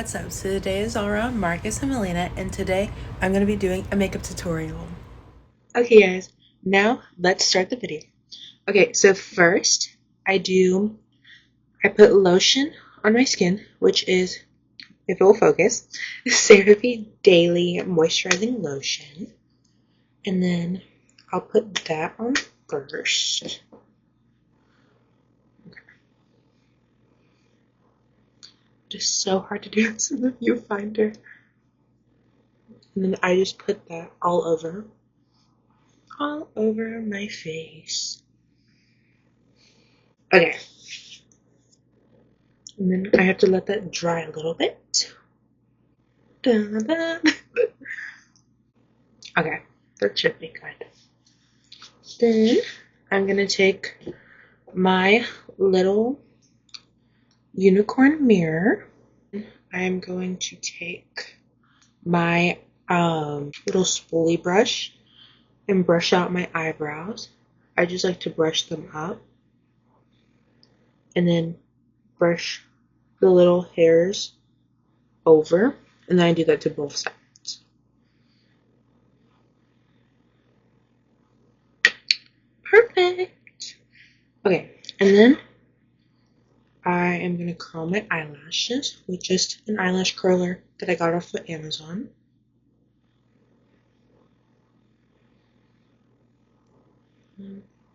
what's up? So today is all around Marcus and Melina, and today I'm going to be doing a makeup tutorial. Okay guys, now let's start the video. Okay, so first I put lotion on my skin, which is, if it will focus, CeraVe Daily Moisturizing Lotion. And then I'll put that on first. Just so hard to do this in the viewfinder. And then I just put that all over my face. Okay. And then I have to let that dry a little bit. Da-da. Okay, that should be good. Then I'm gonna take my little unicorn mirror. I'm going to take my little spoolie brush and brush out my eyebrows. I just like to brush them up and then brush the little hairs over, and then I do that to both sides. Perfect. Okay, and then I am going to curl my eyelashes with just an eyelash curler that I got off of Amazon.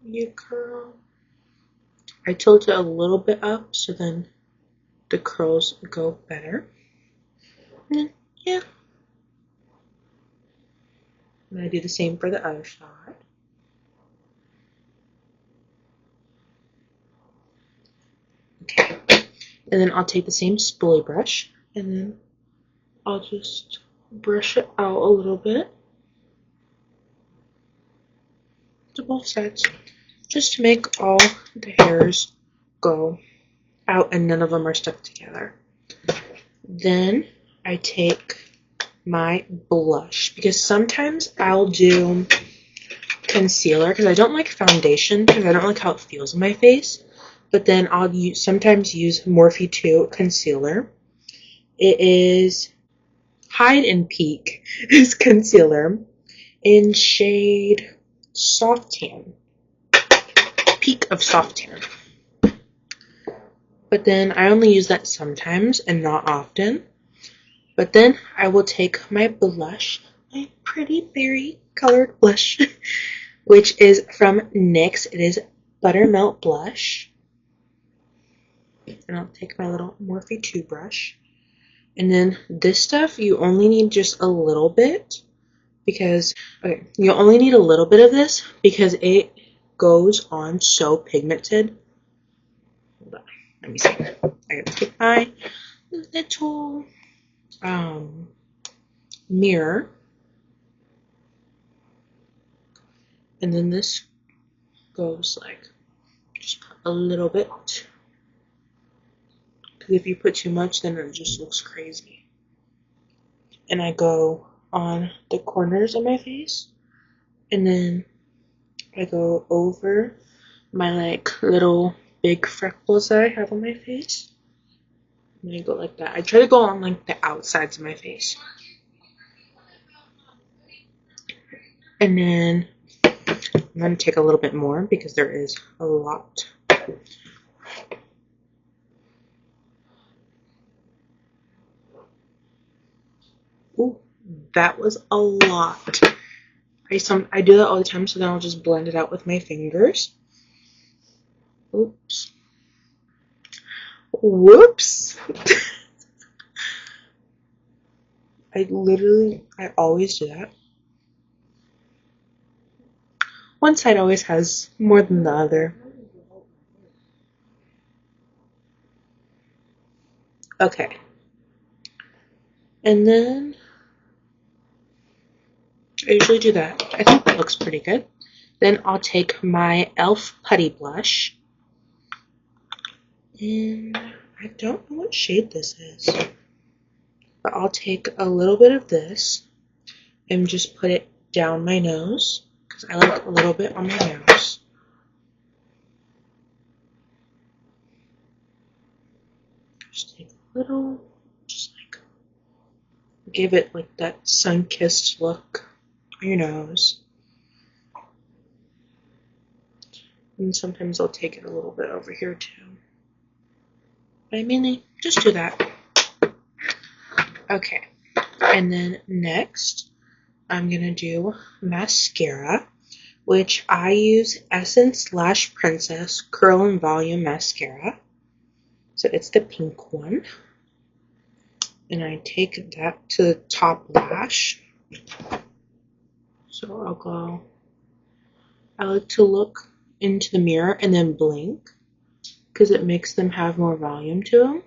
You curl. I tilt it a little bit up so then the curls go better. And then, yeah. And I do the same for the other side. Okay. And then I'll take the same spoolie brush and then I'll just brush it out a little bit to both sides, just to make all the hairs go out and none of them are stuck together. Then I take my blush, because sometimes I'll do concealer because I don't like foundation because I don't like how it feels on my face, but then I'll sometimes use Morphe 2 concealer. It is Hide and Peak is concealer in shade Soft Tan. Peak of Soft Tan. But then I only use that sometimes and not often. But then I will take my blush, my pretty berry colored blush, which is from NYX. It is Buttermelt Blush. And I'll take my little Morphe 2 brush. And then this stuff, you only need just a little bit. Because, okay, you only need a little bit of this because it goes on so pigmented. Hold on, let me see. I have to take my little mirror, and then this goes like just a little bit, because if you put too much then it just looks crazy. And I go on the corners of my face, and then I go over my like little big freckles that I have on my face. And I go like that. I try to go on like the outsides of my face. And then I'm going to take a little bit more because there is a lot. Ooh, that was a lot. I do that all the time, so then I'll just blend it out with my fingers. Oops. Whoops. I always do that. One side always has more than the other. Okay. And then I usually do that. I think that looks pretty good. Then I'll take my e.l.f. Putty Blush. And I don't know what shade this is. But I'll take a little bit of this and just put it down my nose, because I like a little bit on my nose. Just take a little, just like give it like that sun-kissed look on your nose. And sometimes I'll take it a little bit over here too. But I mainly just do that. Okay, and then next I'm gonna do mascara, which I use Essence Lash Princess Curl and Volume Mascara. So it's the pink one. And I take that to the top lash. So I like to look into the mirror and then blink, because it makes them have more volume to them.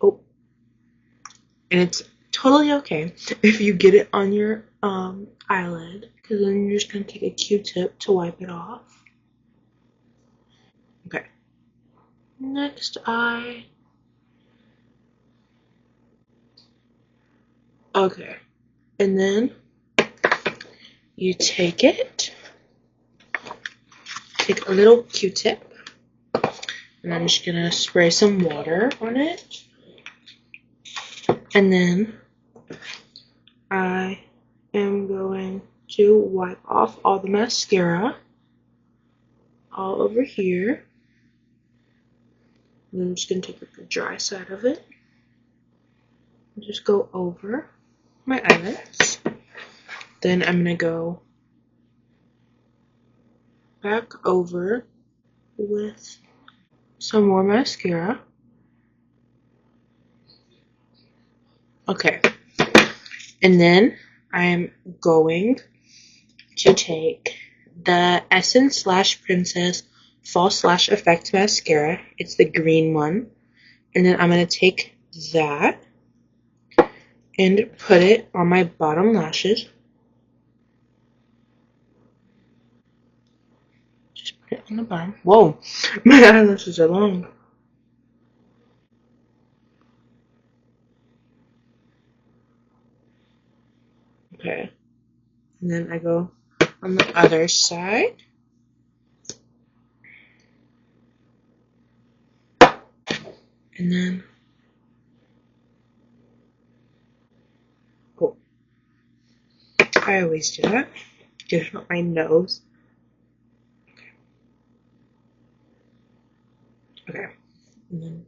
Oh, and it's totally okay if you get it on your eyelid, because then you're just going to take a Q-tip to wipe it off. Okay. Next eye. Okay. And then you take it, take a little Q-tip, and I'm just going to spray some water on it. And then I am going to wipe off all the mascara all over here. And I'm just going to take the dry side of it and just go over my eyelids. Then I'm going to go back over with some more mascara. Okay. And then I'm going to take the Essence Lash Princess False Lash Effect Mascara. It's the green one. And then I'm going to take that and put it on my bottom lashes. Just put it on the bottom. Whoa, my eyelashes are long. Okay. And then I go on the other side. And then, oh, I always do that. Get it on my nose. Okay. And then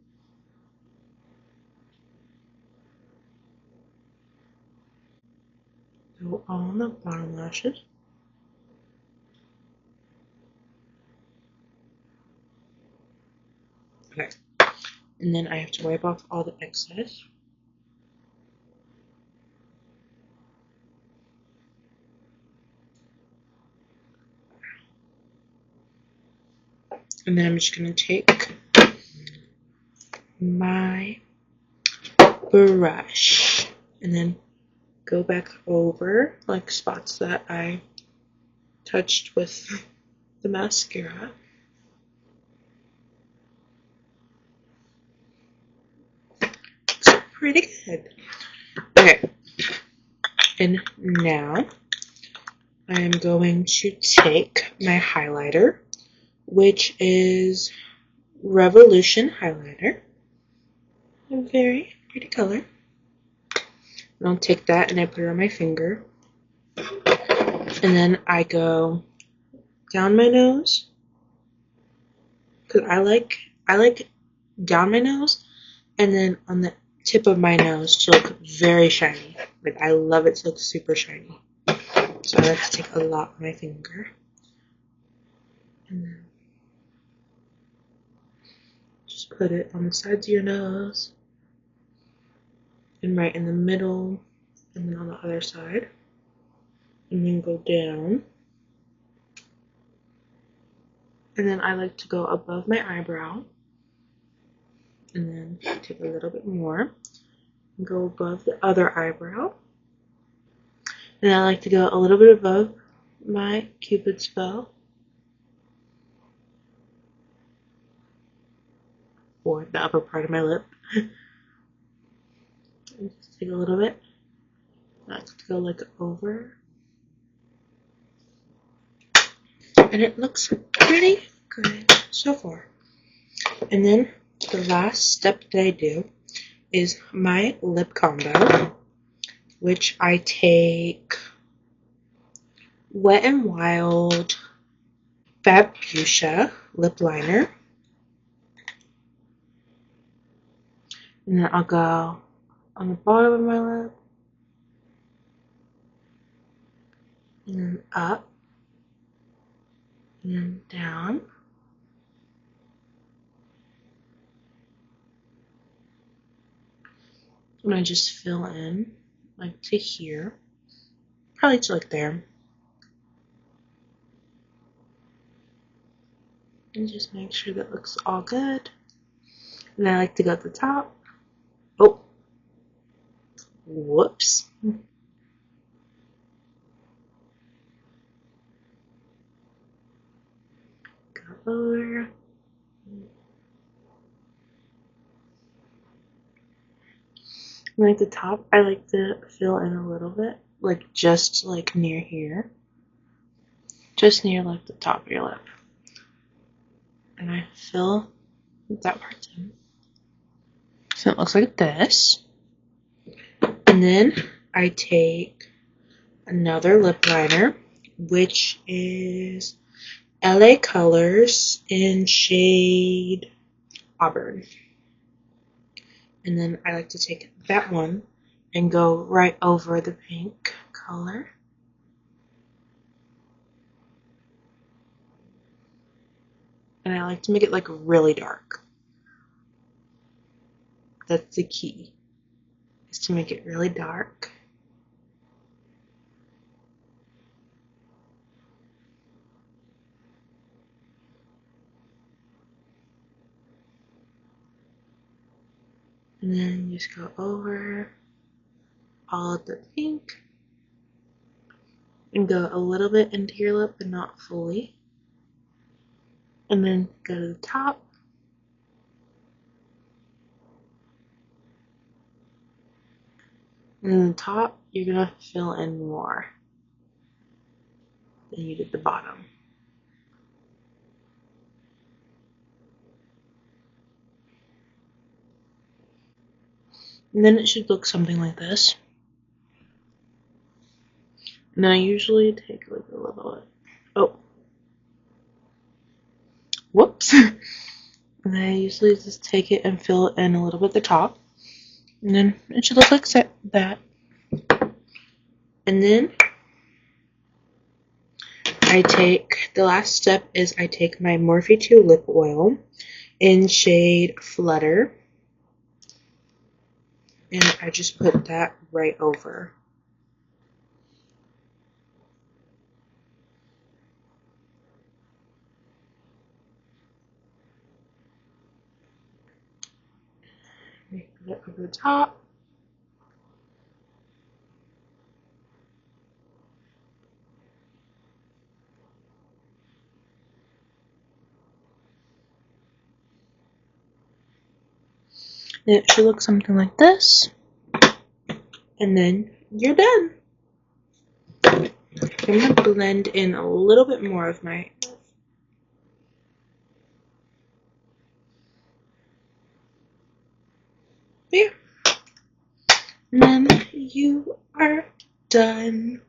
go on the bottom lashes. Okay. And then I have to wipe off all the excess. And then I'm just going to take my brush and then go back over like spots that I touched with the mascara. Looks pretty good. Okay. And now I am going to take my highlighter, which is Revolution highlighter. A very pretty color. And I'll take that and I put it on my finger. And then I go down my nose, because I like down my nose, and then on the tip of my nose to look very shiny. Like, I love it to look super shiny. So I like to take a lot on my finger. And then just put it on the sides of your nose, and right in the middle, and then on the other side. And then go down. And then I like to go above my eyebrow. And then take a little bit more. And go above the other eyebrow. And I like to go a little bit above my Cupid's bow. Or the upper part of my lip. And just take a little bit. I like to go like over. And it looks pretty good so far. And then the last step that I do is my lip combo, which I take Wet n Wild Fab Fuchsia lip liner, and then I'll go on the bottom of my lip, and then up, and then down. And I just fill in like to here, probably to like there. And just make sure that looks all good. And I like to go at the top. Oh, whoops. Go over. And like the top, I like to fill in a little bit, like just like near here. Just near like the top of your lip. And I fill that part in. So it looks like this. And then I take another lip liner, which is LA Colors in shade Auburn. And then I like to take that one and go right over the pink color. And I like to make it like really dark. That's the key, is to make it really dark. And then just go over all of the pink and go a little bit into your lip but not fully. And then go to the top. And then the top, you're going to fill in more than you did the bottom. And then it should look something like this. And I usually take like a little bit. Oh. Whoops. And then I usually just take it and fill it in a little bit at the top. And then it should look like that. And then I take, the last step is I take my Morphe 2 lip oil in shade Flutter. And I just put that right over. Put it over the top. And it should look something like this. And then you're done. I'm going to blend in a little bit more of my... Yeah. And then you are done.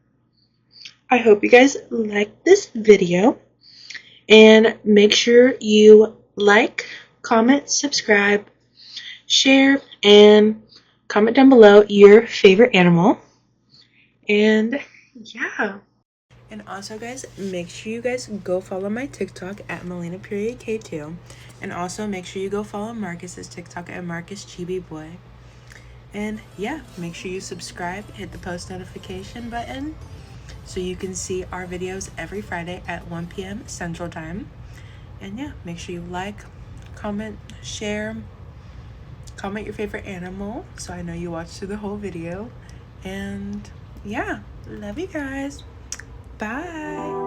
I hope you guys liked this video. And make sure you like, comment, subscribe, share, and comment down below your favorite animal. And yeah. And also, guys, make sure you guys go follow my TikTok at Melina_K2. And also make sure you go follow Marcus's TikTok at Marcus Chibi Boy. And yeah, make sure you subscribe, hit the post notification button so you can see our videos every Friday at 1 p.m. Central Time. And yeah, make sure you like, comment, share, comment your favorite animal so I know you watched through the whole video. And yeah, love you guys. Bye.